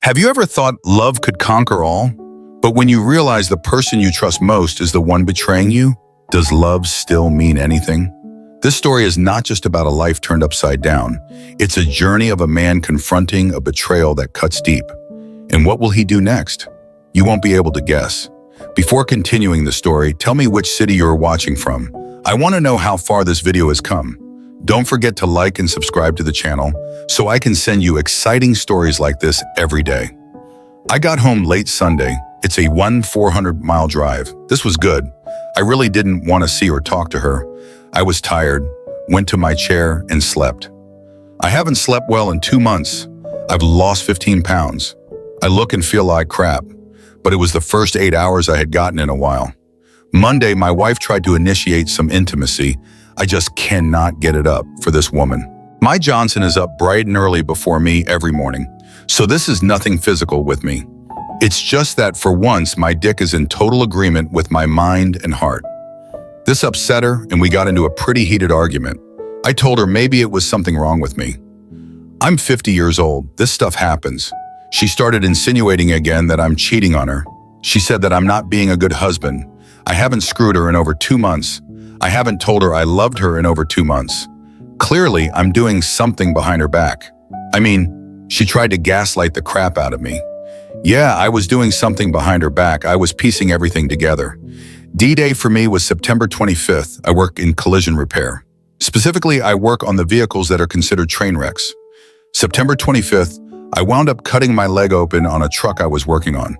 Have you ever thought love could conquer all? But when you realize the person you trust most is the one betraying you, does love still mean anything? This story is not just about a life turned upside down. It's a journey of a man confronting a betrayal that cuts deep. And what will he do next? You won't be able to guess. Before continuing the story, tell me which city you're watching from. I want to know how far this video has come. Don't forget to like and subscribe to the channel so I can send you exciting stories like this every day. I got home late Sunday. It's a 400-mile drive. This was good. I really didn't want to see or talk to her. I was tired, went to my chair and slept. I haven't slept well in 2 months. I've lost 15 pounds. I look and feel like crap, but it was the first 8 hours I had gotten in a while. Monday, my wife tried to initiate some intimacy. I just cannot get it up for this woman. My Johnson is up bright and early before me every morning, so this is nothing physical with me. It's just that for once, my dick is in total agreement with my mind and heart. This upset her, and we got into a pretty heated argument. I told her maybe it was something wrong with me. I'm 50 years old. This stuff happens. She started insinuating again that I'm cheating on her. She said that I'm not being a good husband. I haven't screwed her in over 2 months. I haven't told her I loved her in over 2 months. Clearly, I'm doing something behind her back. I mean, she tried to gaslight the crap out of me. Yeah, I was doing something behind her back. I was piecing everything together. D-Day for me was September 25th. I work in collision repair. Specifically, I work on the vehicles that are considered train wrecks. September 25th, I wound up cutting my leg open on a truck I was working on.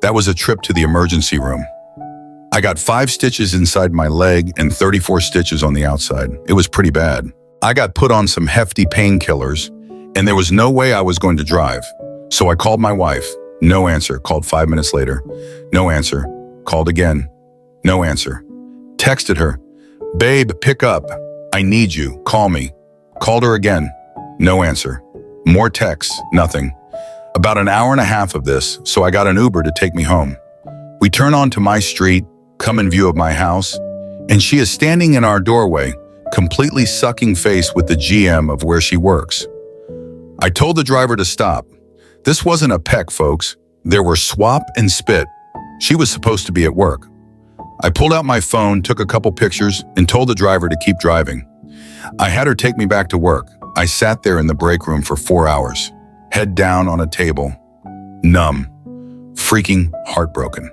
That was a trip to the emergency room. I got 5 stitches inside my leg and 34 stitches on the outside. It was pretty bad. I got put on some hefty painkillers, and there was no way I was going to drive. So I called my wife. No answer. Called 5 minutes later. No answer. Called again. No answer. Texted her. Babe, pick up. I need you. Call me. Called her again. No answer. More texts. Nothing. About an hour and a half of this, so I got an Uber to take me home. We turn onto my street, come in view of my house, and she is standing in our doorway, completely sucking face with the GM of where she works. I told the driver to stop. This wasn't a peck, folks. There were swap and spit. She was supposed to be at work. I pulled out my phone, took a couple pictures, and told the driver to keep driving. I had her take me back to work. I sat there in the break room for 4 hours, head down on a table, numb, freaking heartbroken.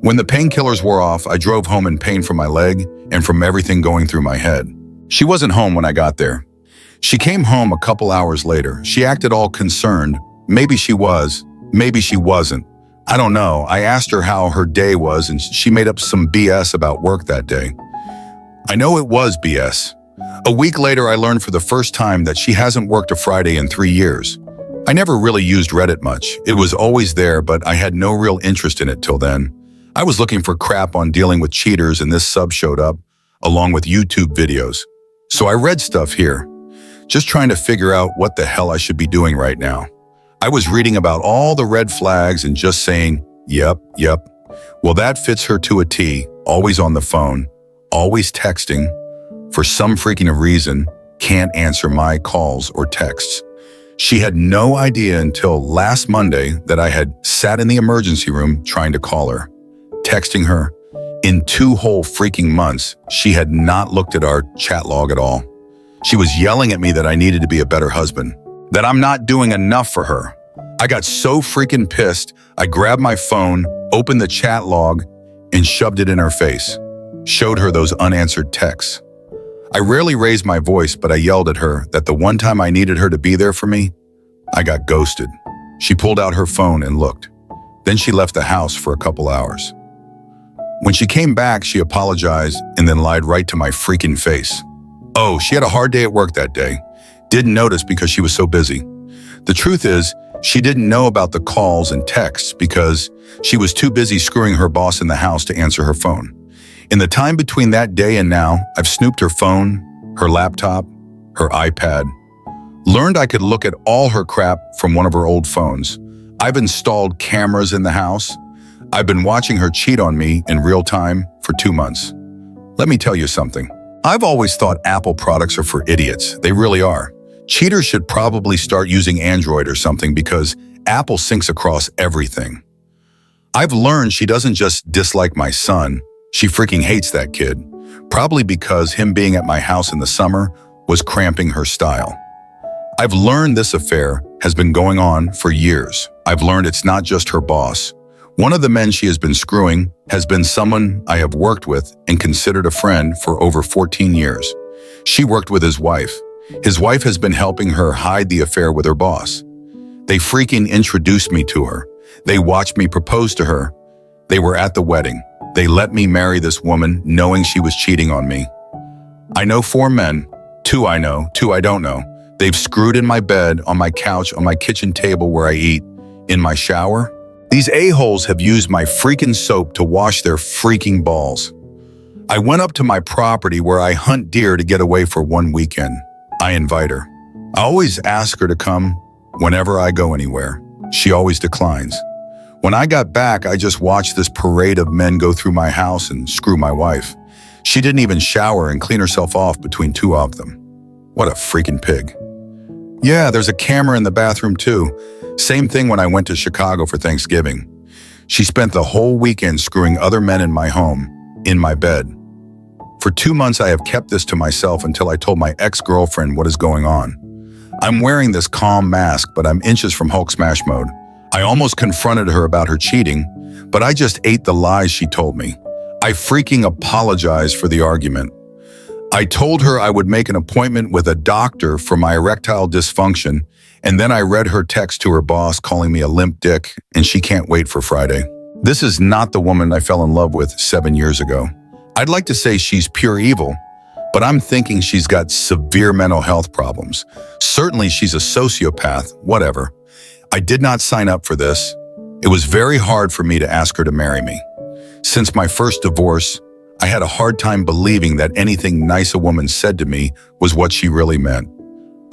When the painkillers wore off, I drove home in pain from my leg and from everything going through my head. She wasn't home when I got there. She came home a couple hours later. She acted all concerned. Maybe she was, maybe she wasn't. I don't know. I asked her how her day was, and she made up some BS about work that day. I know it was BS. A week later, I learned for the first time that she hasn't worked a Friday in 3 years. I never really used Reddit much. It was always there, but I had no real interest in it till then. I was looking for crap on dealing with cheaters, and this sub showed up, along with YouTube videos. So I read stuff here, just trying to figure out what the hell I should be doing right now. I was reading about all the red flags and just saying, yep. Well, that fits her to a T, always on the phone, always texting. For some freaking reason, can't answer my calls or texts. She had no idea until last Monday that I had sat in the emergency room trying to call her, texting her. In 2 whole freaking months, she had not looked at our chat log at all. She was yelling at me that I needed to be a better husband, that I'm not doing enough for her. I got so freaking pissed, I grabbed my phone, opened the chat log, and shoved it in her face. Showed her those unanswered texts. I rarely raised my voice, but I yelled at her that the one time I needed her to be there for me, I got ghosted. She pulled out her phone and looked. Then she left the house for a couple hours. When she came back, she apologized and then lied right to my freaking face. Oh, she had a hard day at work that day. Didn't notice because she was so busy. The truth is, she didn't know about the calls and texts because she was too busy screwing her boss in the house to answer her phone. In the time between that day and now, I've snooped her phone, her laptop, her iPad. Learned I could look at all her crap from one of her old phones. I've installed cameras in the house. I've been watching her cheat on me in real time for 2 months. Let me tell you something. I've always thought Apple products are for idiots. They really are. Cheaters should probably start using Android or something because Apple syncs across everything. I've learned she doesn't just dislike my son, she freaking hates that kid. Probably because him being at my house in the summer was cramping her style. I've learned this affair has been going on for years. I've learned it's not just her boss. One of the men she has been screwing has been someone I have worked with and considered a friend for over 14 years. She worked with his wife. His wife has been helping her hide the affair with her boss. They freaking introduced me to her. They watched me propose to her. They were at the wedding. They let me marry this woman knowing she was cheating on me. I know 4 men, 2 I know, 2 I don't know. They've screwed in my bed, on my couch, on my kitchen table where I eat, in my shower. These a-holes have used my freaking soap to wash their freaking balls. I went up to my property where I hunt deer to get away for one weekend. I invite her. I always ask her to come whenever I go anywhere. She always declines. When I got back, I just watched this parade of men go through my house and screw my wife. She didn't even shower and clean herself off between 2 of them. What a freaking pig. Yeah, there's a camera in the bathroom too. Same thing when I went to Chicago for Thanksgiving. She spent the whole weekend screwing other men in my home, in my bed. For 2 months, I have kept this to myself until I told my ex-girlfriend what is going on. I'm wearing this calm mask, but I'm inches from Hulk smash mode. I almost confronted her about her cheating, but I just ate the lies she told me. I freaking apologized for the argument. I told her I would make an appointment with a doctor for my erectile dysfunction, and then I read her text to her boss calling me a limp dick, and she can't wait for Friday. This is not the woman I fell in love with 7 years ago. I'd like to say she's pure evil, but I'm thinking she's got severe mental health problems. Certainly she's a sociopath, whatever. I did not sign up for this. It was very hard for me to ask her to marry me. Since my first divorce, I had a hard time believing that anything nice a woman said to me was what she really meant.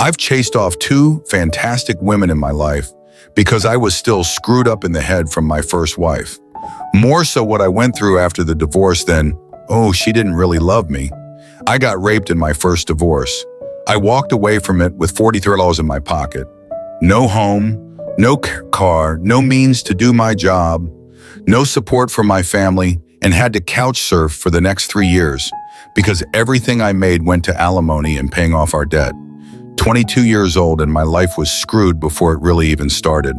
I've chased off 2 fantastic women in my life because I was still screwed up in the head from my first wife. More so what I went through after the divorce than, oh, she didn't really love me. I got raped in my first divorce. I walked away from it with $43 in my pocket. No home, no car, no means to do my job, no support from my family, and had to couch surf for the next 3 years because everything I made went to alimony and paying off our debt. 22 years old and my life was screwed before it really even started.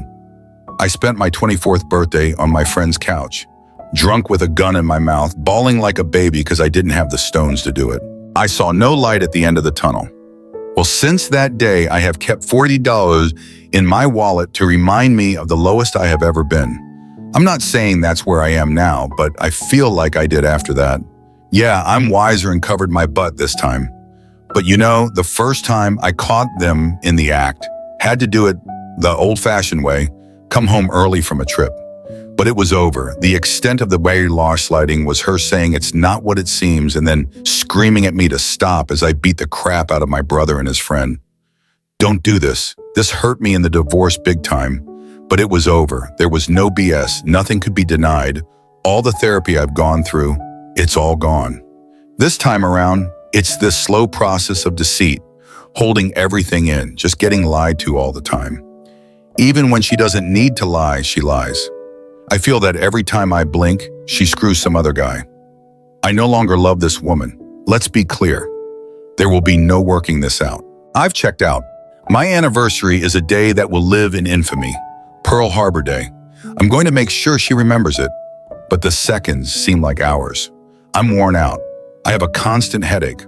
I spent my 24th birthday on my friend's couch, drunk with a gun in my mouth, bawling like a baby because I didn't have the stones to do it. I saw no light at the end of the tunnel. Well, since that day, I have kept $40 in my wallet to remind me of the lowest I have ever been. I'm not saying that's where I am now, but I feel like I did after that. Yeah, I'm wiser and covered my butt this time. But you know, the first time I caught them in the act, had to do it the old-fashioned way, come home early from a trip. But it was over. The extent of the way lash sliding was her saying it's not what it seems and then screaming at me to stop as I beat the crap out of my brother and his friend. Don't do this. This hurt me in the divorce big time. But it was over. There was no BS. Nothing could be denied. All the therapy I've gone through, it's all gone. This time around, it's this slow process of deceit, holding everything in, just getting lied to all the time. Even when she doesn't need to lie, she lies. I feel that every time I blink, she screws some other guy. I no longer love this woman. Let's be clear. There will be no working this out. I've checked out. My anniversary is a day that will live in infamy. Pearl Harbor Day. I'm going to make sure she remembers it, but the seconds seem like hours. I'm worn out. I have a constant headache.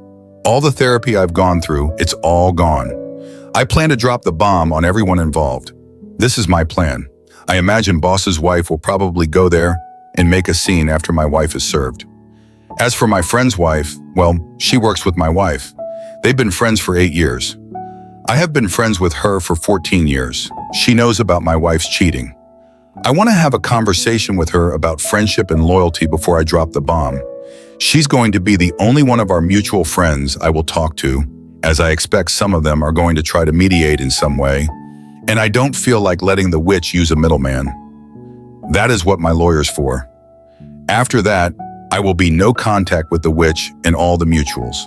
All the therapy I've gone through, it's all gone. I plan to drop the bomb on everyone involved. This is my plan. I imagine boss's wife will probably go there and make a scene after my wife is served. As for my friend's wife, well, she works with my wife. They've been friends for 8 years. I have been friends with her for 14 years. She knows about my wife's cheating. I want to have a conversation with her about friendship and loyalty before I drop the bomb. She's going to be the only one of our mutual friends I will talk to, as I expect some of them are going to try to mediate in some way, and I don't feel like letting the witch use a middleman. That is what my lawyer's for. After that, I will be no contact with the witch and all the mutuals.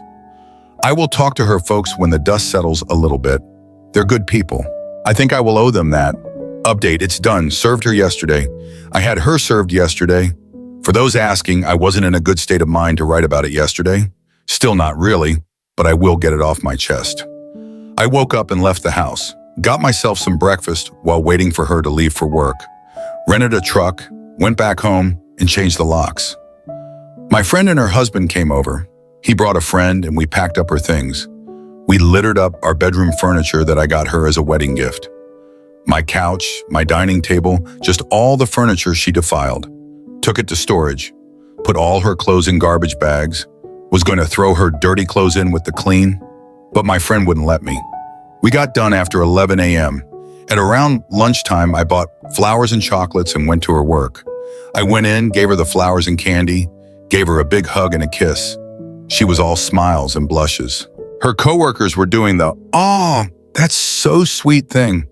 I will talk to her folks when the dust settles a little bit. They're good people. I think I will owe them that. Update, it's done. Served her yesterday. I had her served yesterday. For those asking, I wasn't in a good state of mind to write about it yesterday. Still not really, but I will get it off my chest. I woke up and left the house. Got myself some breakfast while waiting for her to leave for work. Rented a truck, went back home, and changed the locks. My friend and her husband came over. He brought a friend and we packed up her things. We littered up our bedroom furniture that I got her as a wedding gift. My couch, my dining table, just all the furniture she defiled. Took it to storage, put all her clothes in garbage bags, was going to throw her dirty clothes in with the clean, but my friend wouldn't let me. We got done after 11 a.m. At around lunchtime, I bought flowers and chocolates and went to her work. I went in, gave her the flowers and candy, gave her a big hug and a kiss. She was all smiles and blushes. Her coworkers were doing the, "Oh, that's so sweet" thing.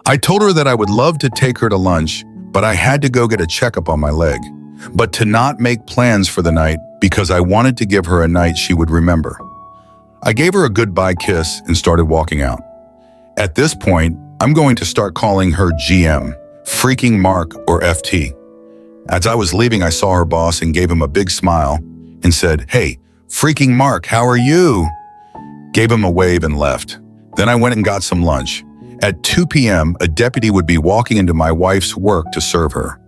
I told her that I would love to take her to lunch, but I had to go get a checkup on my leg, but to not make plans for the night because I wanted to give her a night she would remember. I gave her a goodbye kiss and started walking out. At this point, I'm going to start calling her GM, freaking Mark or FT. As I was leaving, I saw her boss and gave him a big smile and said, "Hey, freaking Mark, how are you?" Gave him a wave and left. Then I went and got some lunch. At 2 p.m., a deputy would be walking into my wife's work to serve her.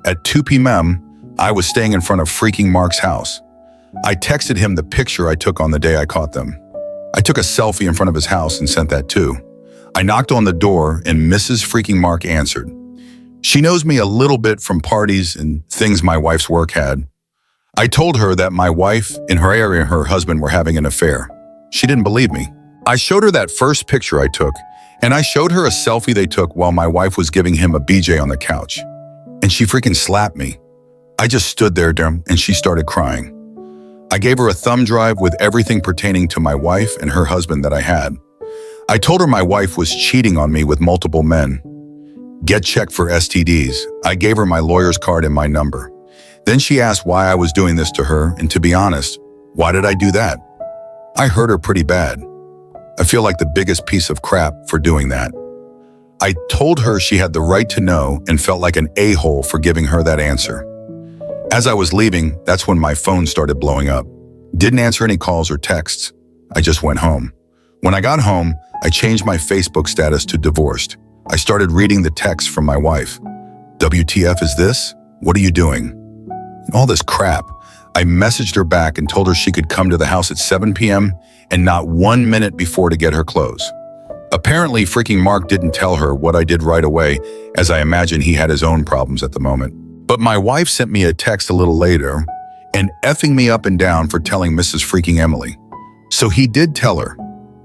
At 2 p.m., I was staying in front of freaking Mark's house. I texted him the picture I took on the day I caught them. I took a selfie in front of his house and sent that too. I knocked on the door and Mrs. freaking Mark answered. She knows me a little bit from parties and things my wife's work had. I told her that my wife in her area and her husband were having an affair. She didn't believe me. I showed her that first picture I took, and I showed her a selfie they took while my wife was giving him a BJ on the couch. And she freaking slapped me. I just stood there, and she started crying. I gave her a thumb drive with everything pertaining to my wife and her husband that I had. I told her my wife was cheating on me with multiple men. Get checked for STDs. I gave her my lawyer's card and my number. Then she asked why I was doing this to her, and to be honest, why did I do that? I hurt her pretty bad. I feel like the biggest piece of crap for doing that. I told her she had the right to know and felt like an a-hole for giving her that answer. As I was leaving, that's when my phone started blowing up. Didn't answer any calls or texts. I just went home. When I got home, I changed my Facebook status to divorced. I started reading the texts from my wife. WTF is this? What are you doing? All this crap. I messaged her back and told her she could come to the house at 7 p.m. and not 1 minute before to get her clothes. Apparently, freaking Mark didn't tell her what I did right away, as I imagine he had his own problems at the moment. But my wife sent me a text a little later and effing me up and down for telling Mrs. freaking Emily. So he did tell her.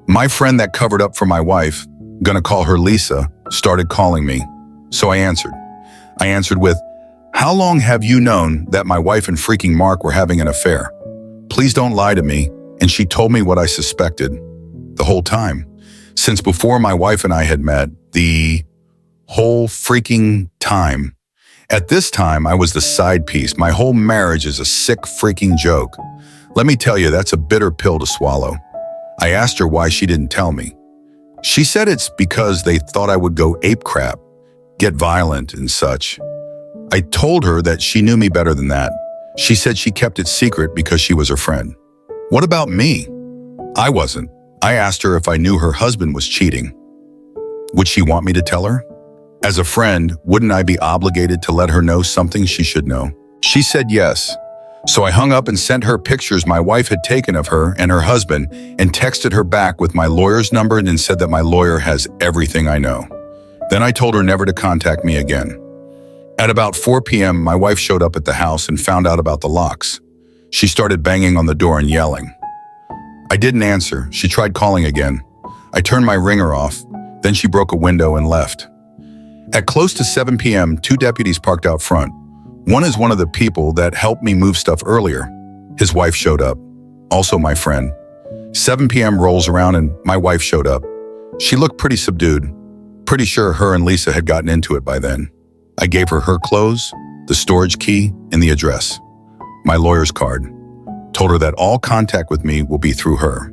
My friend that covered up for my wife, gonna call her Lisa, started calling me. So I answered. I answered with, "How long have you known that my wife and freaking Mark were having an affair? Please don't lie to me." And she told me what I suspected the whole time. Since before my wife and I had met, the whole freaking time. At this time, I was the side piece. My whole marriage is a sick freaking joke. Let me tell you, that's a bitter pill to swallow. I asked her why she didn't tell me. She said it's because they thought I would go ape crap, get violent and such. I told her that she knew me better than that. She said she kept it secret because she was her friend. What about me? I wasn't. I asked her if I knew her husband was cheating. Would she want me to tell her? As a friend, wouldn't I be obligated to let her know something she should know? She said yes. So I hung up and sent her pictures my wife had taken of her and her husband and texted her back with my lawyer's number and said that my lawyer has everything I know. Then I told her never to contact me again. At about 4 p.m., my wife showed up at the house and found out about the locks. She started banging on the door and yelling. I didn't answer. She tried calling again. I turned my ringer off. Then she broke a window and left. At close to 7 p.m., 2 deputies parked out front. One is one of the people that helped me move stuff earlier. His wife showed up, also my friend. 7 p.m. rolls around and my wife showed up. She looked pretty subdued. Pretty sure her and Lisa had gotten into it by then. I gave her her clothes, the storage key, and the address. My lawyer's card. Told her that all contact with me will be through her.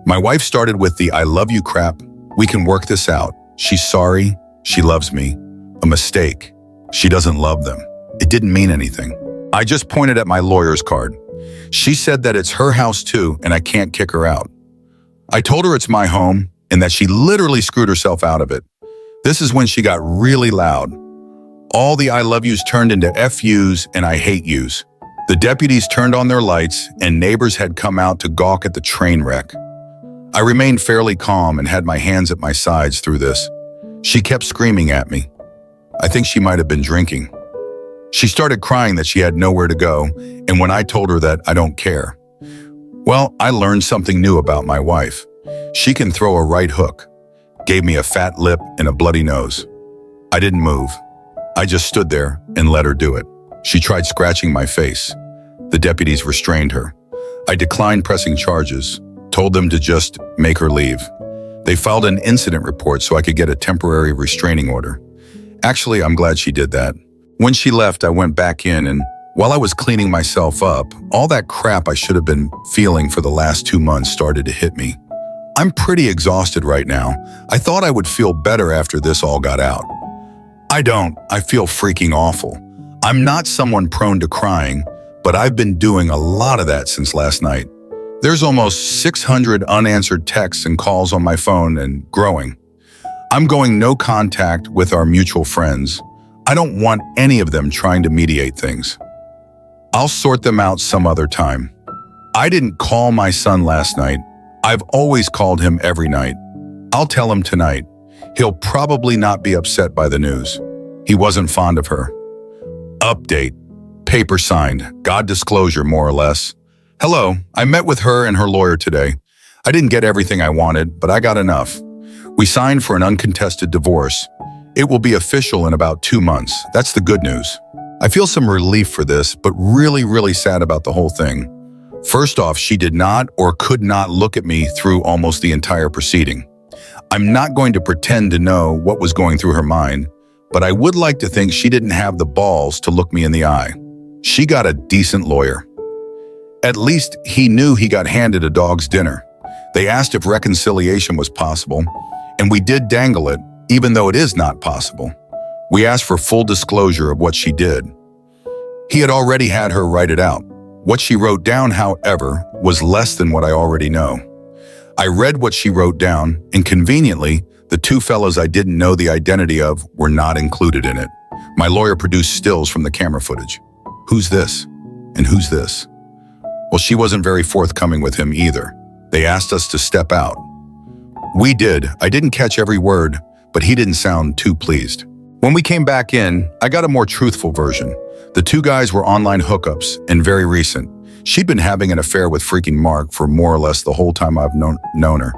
My wife started with the "I love you" crap. We can work this out. She's sorry. She loves me. A mistake. She doesn't love them. It didn't mean anything. I just pointed at my lawyer's card. She said that it's her house too, and I can't kick her out. I told her it's my home and that she literally screwed herself out of it. This is when she got really loud. All the I love yous turned into FUs and I hate yous. The deputies turned on their lights and neighbors had come out to gawk at the train wreck. I remained fairly calm and had my hands at my sides through this. She kept screaming at me. I think she might have been drinking. She started crying that she had nowhere to go, and when I told her that I don't care. Well, I learned something new about my wife. She can throw a right hook. Gave me a fat lip and a bloody nose. I didn't move. I just stood there and let her do it. She tried scratching my face. The deputies restrained her. I declined pressing charges, told them to just make her leave. They filed an incident report so I could get a temporary restraining order. Actually, I'm glad she did that. When she left, I went back in, and while I was cleaning myself up, all that crap I should have been feeling for the last 2 months started to hit me. I'm pretty exhausted right now. I thought I would feel better after this all got out. I don't. I feel freaking awful. I'm not someone prone to crying, but I've been doing a lot of that since last night. There's almost 600 unanswered texts and calls on my phone and growing. I'm going no contact with our mutual friends. I don't want any of them trying to mediate things. I'll sort them out some other time. I didn't call my son last night. I've always called him every night. I'll tell him tonight. He'll probably not be upset by the news. He wasn't fond of her. Update. Paper signed. God disclosure, more or less. Hello, I met with her and her lawyer today. I didn't get everything I wanted, but I got enough. We signed for an uncontested divorce. It will be official in about 2 months. That's the good news. I feel some relief for this, but really sad about the whole thing. First off, she did not or could not look at me through almost the entire proceeding. I'm not going to pretend to know what was going through her mind, but I would like to think she didn't have the balls to look me in the eye. She got a decent lawyer. At least he knew he got handed a dog's dinner. They asked if reconciliation was possible, and we did dangle it, even though it is not possible. We asked for full disclosure of what she did. He had already had her write it out. What she wrote down, however, was less than what I already know. I read what she wrote down, and conveniently, the 2 fellows I didn't know the identity of were not included in it. My lawyer produced stills from the camera footage. Who's this? And who's this? Well, she wasn't very forthcoming with him either. They asked us to step out. We did. I didn't catch every word, but he didn't sound too pleased. When we came back in, I got a more truthful version. The 2 guys were online hookups and very recent. She'd been having an affair with freaking Mark for more or less the whole time I've known her.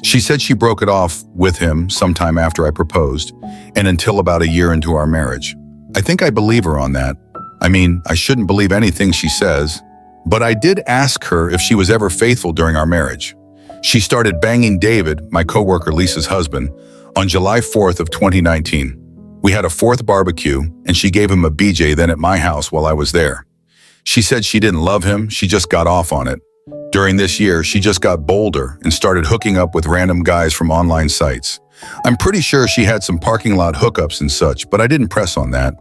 She said she broke it off with him sometime after I proposed and until about a year into our marriage. I think I believe her on that. I mean, I shouldn't believe anything she says, but I did ask her if she was ever faithful during our marriage. She started banging David, my coworker Lisa's husband, on July 4th of 2019. We had a 4th barbecue, and she gave him a BJ then at my house while I was there. She said she didn't love him, she just got off on it. During this year, she just got bolder and started hooking up with random guys from online sites. I'm pretty sure she had some parking lot hookups and such, but I didn't press on that.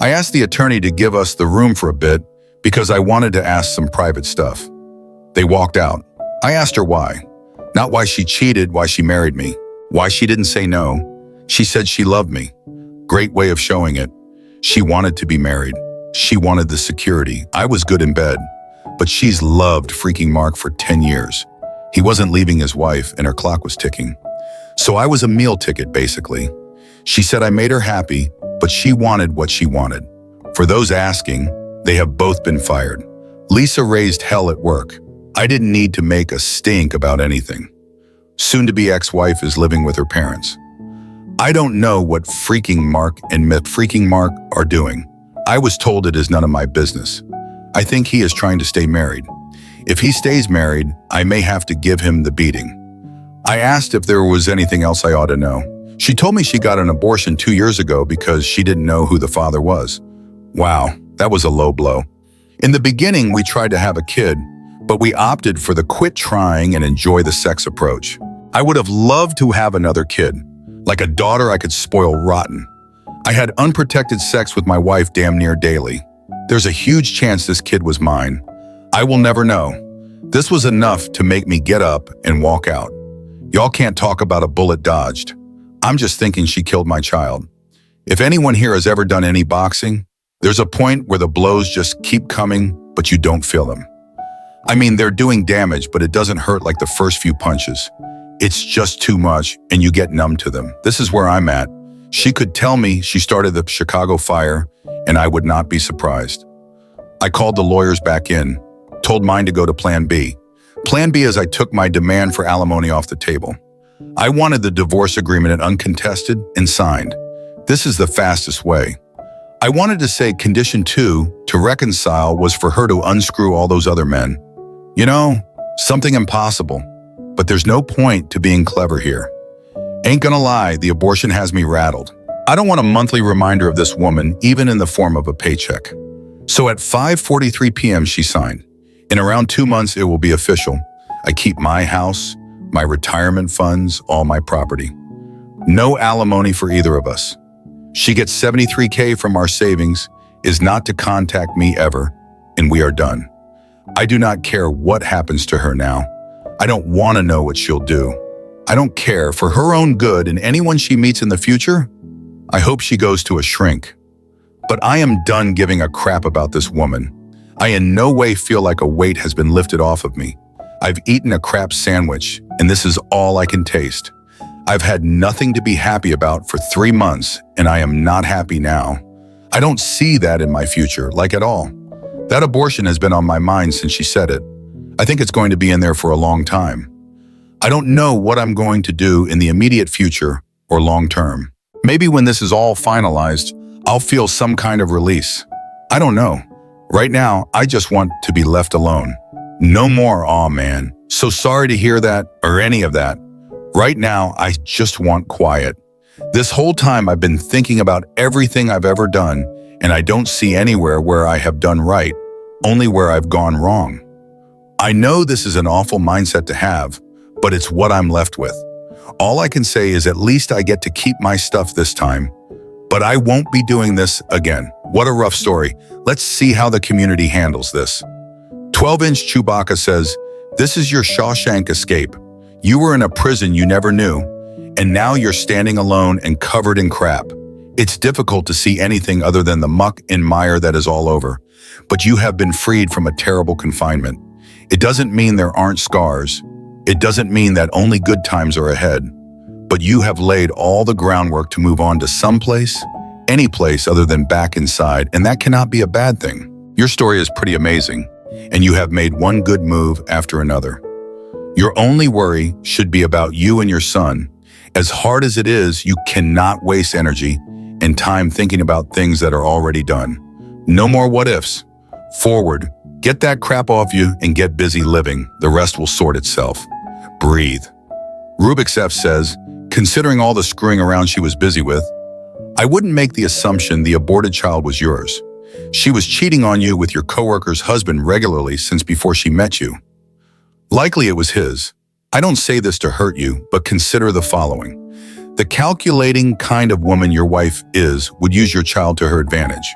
I asked the attorney to give us the room for a bit because I wanted to ask some private stuff. They walked out. I asked her why. Not why she cheated, why she married me. Why she didn't say no. She said she loved me. Great way of showing it. She wanted to be married. She wanted the security. I was good in bed. But she's loved freaking Mark for 10 years. He wasn't leaving his wife and her clock was ticking. So I was a meal ticket, basically. She said I made her happy, but she wanted what she wanted. For those asking, they have both been fired. Lisa raised hell at work. I didn't need to make a stink about anything. Soon-to-be ex-wife is living with her parents. I don't know what freaking Mark and freaking Mark are doing. I was told it is none of my business. I think he is trying to stay married. If he stays married, I may have to give him the beating. I asked if there was anything else I ought to know. She told me she got an abortion 2 years ago because she didn't know who the father was. Wow, that was a low blow. In the beginning, we tried to have a kid, but we opted for the quit trying and enjoy the sex approach. I would have loved to have another kid. Like a daughter I could spoil rotten. I had unprotected sex with my wife damn near daily. There's a huge chance this kid was mine. I will never know. This was enough to make me get up and walk out. Y'all can't talk about a bullet dodged. I'm just thinking she killed my child. If anyone here has ever done any boxing, there's a point where the blows just keep coming, but you don't feel them. I mean, they're doing damage, but it doesn't hurt like the first few punches. It's just too much, and you get numb to them. This is where I'm at. She could tell me she started the Chicago fire, and I would not be surprised. I called the lawyers back in, told mine to go to Plan B. Plan B is I took my demand for alimony off the table. I wanted the divorce agreement uncontested and signed. This is the fastest way. I wanted to say condition 2 to reconcile was for her to unscrew all those other men. You know, something impossible, but there's no point to being clever here. Ain't gonna lie, the abortion has me rattled. I don't want a monthly reminder of this woman, even in the form of a paycheck. So at 5:43 p.m. she signed. In around 2 months, it will be official. I keep my house, my retirement funds, all my property. No alimony for either of us. She gets $73K from our savings, is not to contact me ever, and we are done. I do not care what happens to her now. I don't want to know what she'll do. I don't care. For her own good and anyone she meets in the future, I hope she goes to a shrink. But I am done giving a crap about this woman. I in no way feel like a weight has been lifted off of me. I've eaten a crap sandwich, and this is all I can taste. I've had nothing to be happy about for 3 months, and I am not happy now. I don't see that in my future, like at all. That abortion has been on my mind since she said it. I think it's going to be in there for a long time. I don't know what I'm going to do in the immediate future or long term. Maybe when this is all finalized, I'll feel some kind of release. I don't know. Right now, I just want to be left alone. No more, aw man. So sorry to hear that or any of that. Right now, I just want quiet. This whole time I've been thinking about everything I've ever done, and I don't see anywhere where I have done right, only where I've gone wrong. I know this is an awful mindset to have, but it's what I'm left with. All I can say is at least I get to keep my stuff this time, but I won't be doing this again. What a rough story. Let's see how the community handles this. 12-inch Chewbacca says, "This is your Shawshank escape. You were in a prison you never knew, and now you're standing alone and covered in crap. It's difficult to see anything other than the muck and mire that is all over, but you have been freed from a terrible confinement. It doesn't mean there aren't scars. It doesn't mean that only good times are ahead, but you have laid all the groundwork to move on to someplace, any place other than back inside, and that cannot be a bad thing. Your story is pretty amazing, and you have made one good move after another. Your only worry should be about you and your son. As hard as it is, you cannot waste energy and time thinking about things that are already done. No more what ifs. Forward, get that crap off you and get busy living. The rest will sort itself. Breathe." Rubik's F says, "Considering all the screwing around she was busy with, I wouldn't make the assumption the aborted child was yours. She was cheating on you with your coworker's husband regularly since before she met you. Likely it was his. I don't say this to hurt you, but consider the following. The calculating kind of woman your wife is would use your child to her advantage.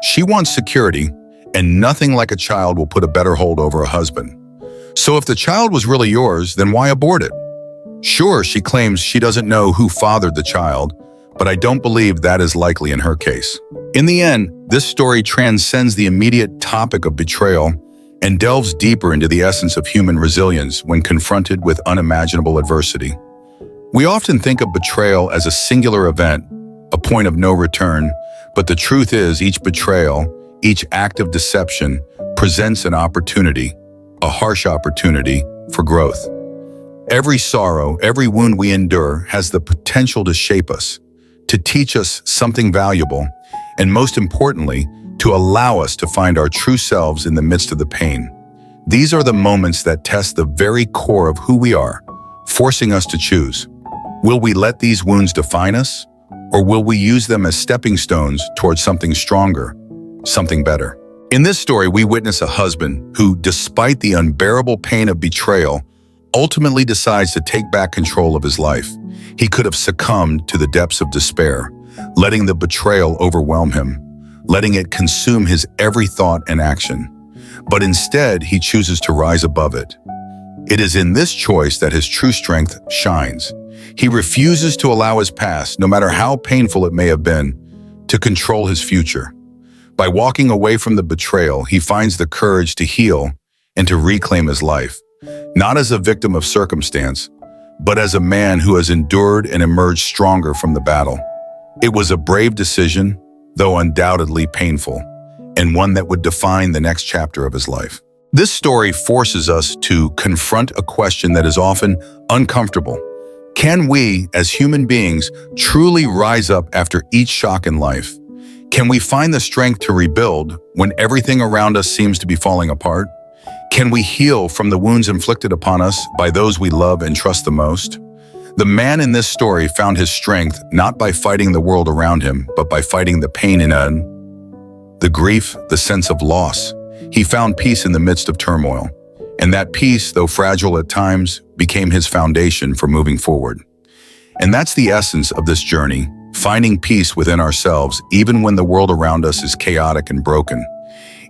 She wants security, and nothing like a child will put a better hold over a husband. So if the child was really yours, then why abort it? Sure, she claims she doesn't know who fathered the child, but I don't believe that is likely in her case. In the end, this story transcends the immediate topic of betrayal and delves deeper into the essence of human resilience when confronted with unimaginable adversity. We often think of betrayal as a singular event, a point of no return, but the truth is each betrayal, each act of deception presents an opportunity, a harsh opportunity for growth. Every sorrow, every wound we endure has the potential to shape us, to teach us something valuable, and most importantly, to allow us to find our true selves in the midst of the pain. These are the moments that test the very core of who we are, forcing us to choose. Will we let these wounds define us, or will we use them as stepping stones towards something stronger, something better? In this story, we witness a husband who, despite the unbearable pain of betrayal, ultimately decides to take back control of his life. He could have succumbed to the depths of despair, letting the betrayal overwhelm him, letting it consume his every thought and action. But instead, he chooses to rise above it. It is in this choice that his true strength shines. He refuses to allow his past, no matter how painful it may have been, to control his future. By walking away from the betrayal, he finds the courage to heal and to reclaim his life, not as a victim of circumstance, but as a man who has endured and emerged stronger from the battle. It was a brave decision, though undoubtedly painful, and one that would define the next chapter of his life. This story forces us to confront a question that is often uncomfortable. Can we, as human beings, truly rise up after each shock in life? Can we find the strength to rebuild when everything around us seems to be falling apart? Can we heal from the wounds inflicted upon us by those we love and trust the most? The man in this story found his strength not by fighting the world around him, but by fighting the pain in the grief, the sense of loss. He found peace in the midst of turmoil. And that peace, though fragile at times, became his foundation for moving forward. And that's the essence of this journey, finding peace within ourselves, even when the world around us is chaotic and broken.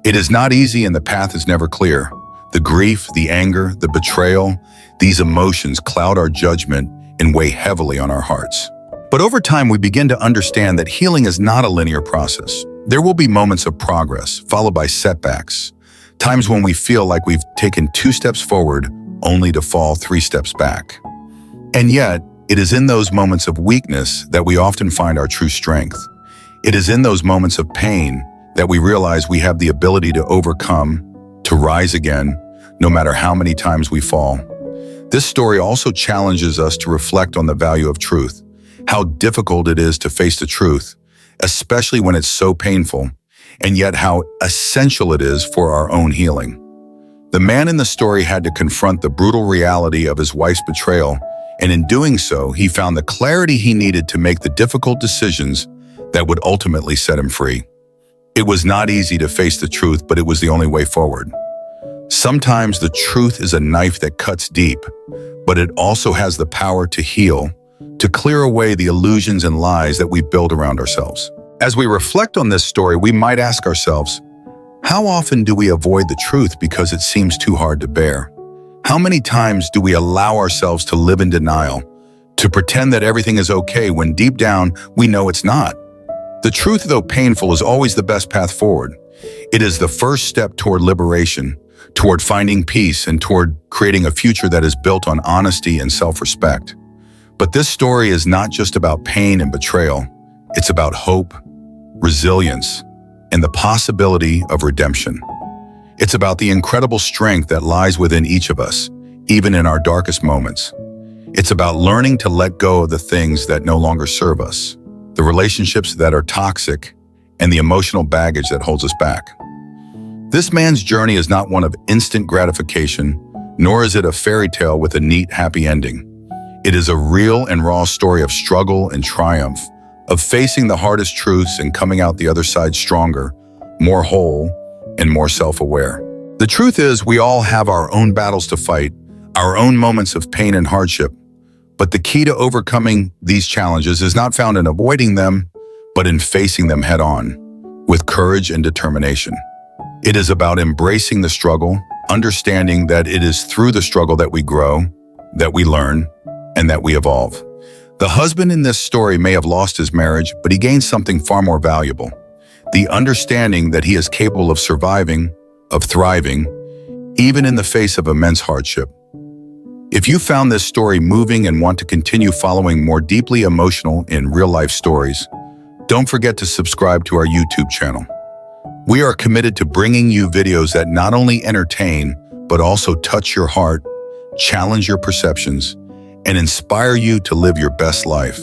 It is not easy and the path is never clear. The grief, the anger, the betrayal, these emotions cloud our judgment and weigh heavily on our hearts. But over time, we begin to understand that healing is not a linear process. There will be moments of progress, followed by setbacks, times when we feel like we've taken 2 steps forward, only to fall 3 steps back. And yet, it is in those moments of weakness that we often find our true strength. It is in those moments of pain that we realize we have the ability to overcome, to rise again, no matter how many times we fall. This story also challenges us to reflect on the value of truth, how difficult it is to face the truth, especially when it's so painful, and yet how essential it is for our own healing. The man in the story had to confront the brutal reality of his wife's betrayal, and in doing so, he found the clarity he needed to make the difficult decisions that would ultimately set him free. It was not easy to face the truth, but it was the only way forward. Sometimes the truth is a knife that cuts deep, but it also has the power to heal, to clear away the illusions and lies that we build around ourselves. As we reflect on this story, we might ask ourselves, how often do we avoid the truth because it seems too hard to bear? How many times do we allow ourselves to live in denial, to pretend that everything is okay when deep down we know it's not? The truth, though painful, is always the best path forward. It is the first step toward liberation, toward finding peace, and toward creating a future that is built on honesty and self-respect. But this story is not just about pain and betrayal. It's about hope, resilience, and the possibility of redemption. It's about the incredible strength that lies within each of us, even in our darkest moments. It's about learning to let go of the things that no longer serve us, the relationships that are toxic, and the emotional baggage that holds us back. This man's journey is not one of instant gratification, nor is it a fairy tale with a neat, happy ending. It is a real and raw story of struggle and triumph, of facing the hardest truths and coming out the other side stronger, more whole, and more self-aware. The truth is, we all have our own battles to fight, our own moments of pain and hardship. But the key to overcoming these challenges is not found in avoiding them, but in facing them head-on, with courage and determination. It is about embracing the struggle, understanding that it is through the struggle that we grow, that we learn, and that we evolve. The husband in this story may have lost his marriage, but he gained something far more valuable: the understanding that he is capable of surviving, of thriving, even in the face of immense hardship. If you found this story moving and want to continue following more deeply emotional and real-life stories, don't forget to subscribe to our YouTube channel. We are committed to bringing you videos that not only entertain, but also touch your heart, challenge your perceptions, and inspire you to live your best life.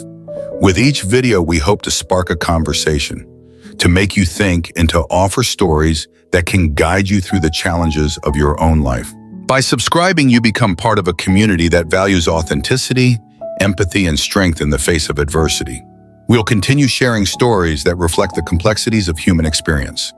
With each video, we hope to spark a conversation, to make you think, and to offer stories that can guide you through the challenges of your own life. By subscribing, you become part of a community that values authenticity, empathy, and strength in the face of adversity. We'll continue sharing stories that reflect the complexities of human experience,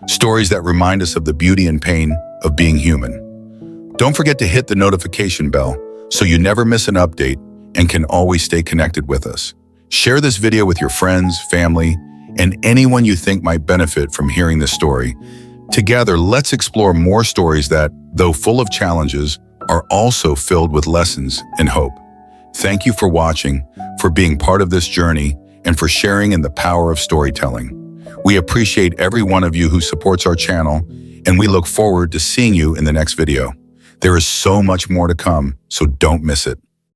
stories that remind us of the beauty and pain of being human. Don't forget to hit the notification bell, so you never miss an update and can always stay connected with us. Share this video with your friends, family, and anyone you think might benefit from hearing this story. Together, let's explore more stories that, though full of challenges, are also filled with lessons and hope. Thank you for watching, for being part of this journey, and for sharing in the power of storytelling. We appreciate every one of you who supports our channel, and we look forward to seeing you in the next video. There is so much more to come, so don't miss it.